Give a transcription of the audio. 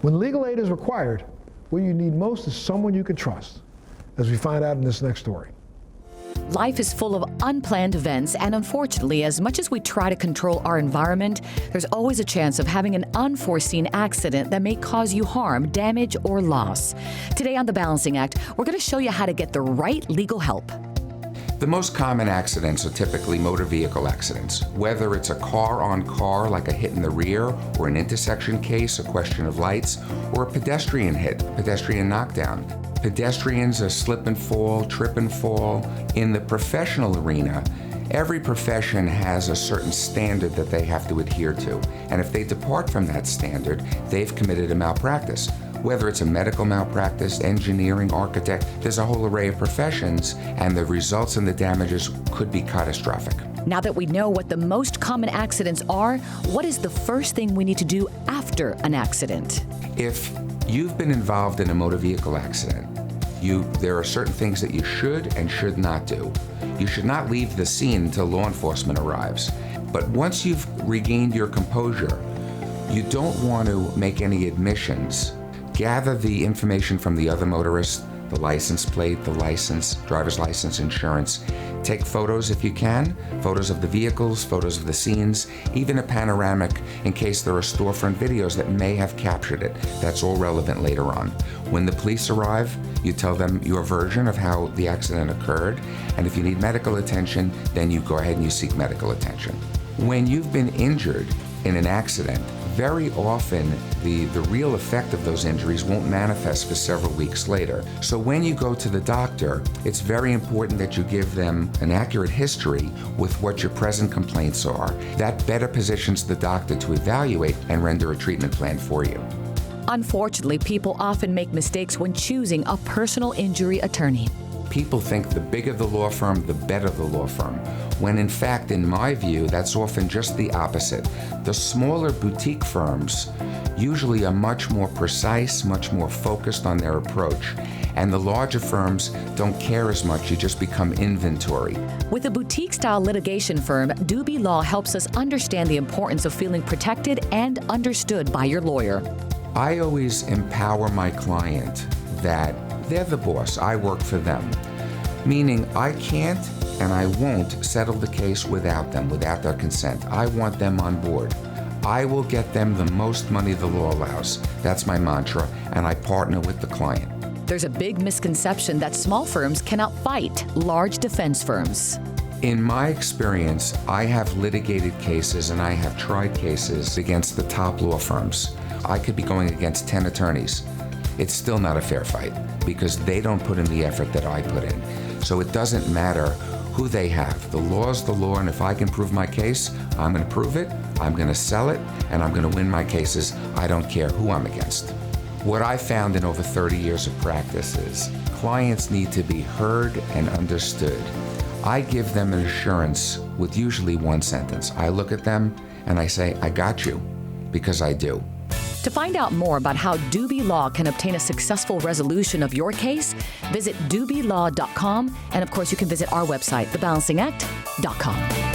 When legal aid is required, what you need most is someone you can trust, as we find out in this next story. Life is full of unplanned events, and unfortunately, as much as we try to control our environment, there's always a chance of having an unforeseen accident that may cause you harm, damage, or loss. Today on The Balancing Act, we're going to show you how to get the right legal help. The most common accidents are typically motor vehicle accidents. Whether it's a car-on-car, like a hit in the rear, or an intersection case, a question of lights, or a pedestrian hit, pedestrian knockdown. Pedestrians are slip and fall, trip and fall. In the professional arena, every profession has a certain standard that they have to adhere to. And if they depart from that standard, they've committed a malpractice. Whether it's a medical malpractice, engineering, architect, there's a whole array of professions, and the results and the damages could be catastrophic. Now that we know what the most common accidents are, what is the first thing we need to do after an accident? If you've been involved in a motor vehicle accident, there are certain things that you should and should not do. You should not leave the scene until law enforcement arrives. But once you've regained your composure, you don't want to make any admissions. Gather the information from the other motorist, the license plate, the license, driver's license, insurance. Take photos if you can, photos of the vehicles, photos of the scenes, even a panoramic in case there are storefront videos that may have captured it. That's all relevant later on. When the police arrive, you tell them your version of how the accident occurred, and if you need medical attention, then you go ahead and you seek medical attention. When you've been injured in an accident, very often the real effect of those injuries won't manifest for several weeks later. So when you go to the doctor, it's very important that you give them an accurate history with what your present complaints are. That better positions the doctor to evaluate and render a treatment plan for you. Unfortunately, people often make mistakes when choosing a personal injury attorney. People think the bigger the law firm, the better the law firm, when in fact, in my view, that's often just the opposite. The smaller boutique firms usually are much more precise, much more focused on their approach, and the larger firms don't care as much, you just become inventory. With a boutique-style litigation firm, Dubi Law helps us understand the importance of feeling protected and understood by your lawyer. I always empower my client that they're the boss, I work for them. Meaning I can't and I won't settle the case without them, without their consent. I want them on board. I will get them the most money the law allows. That's my mantra, and I partner with the client. There's a big misconception that small firms cannot fight large defense firms. In my experience, I have litigated cases and I have tried cases against the top law firms. I could be going against 10 attorneys. It's still not a fair fight because they don't put in the effort that I put in. So it doesn't matter who they have. The law's the law, and if I can prove my case, I'm going to prove it, I'm going to sell it, and I'm going to win my cases. I don't care who I'm against. What I found in over 30 years of practice is clients need to be heard and understood. I give them an assurance with usually one sentence. I look at them and I say, I got you, because I do. To find out more about how Dubi Law can obtain a successful resolution of your case, visit dubilaw.com, and of course you can visit our website, thebalancingAct.com.